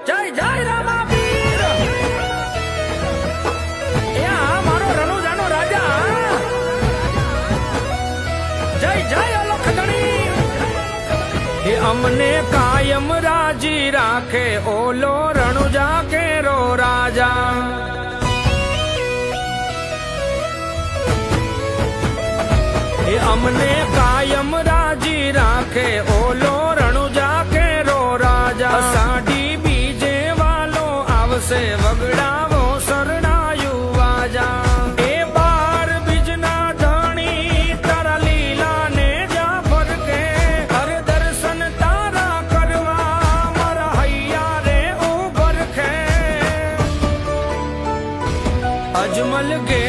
જય જય રામાપીર એ આ મારો રણુજાનો રાજા જય જય અલખધણી એ અમને કાયમ રાજી રાખે ઓલો રણુજા કેરો રાજા એ અમને કાયમ રાજી રાખે ઓલો રણુજા કેરો રાજા સાડી બીજે વાલો આવશે વગડાવો શરણાયુ વાજા એ બાર બીજના ધણી તારા લીલા ને જાફર કે હર દર્શન તારા કરવા મારા હૈયા રે ઉભર ખે અજમલ ગે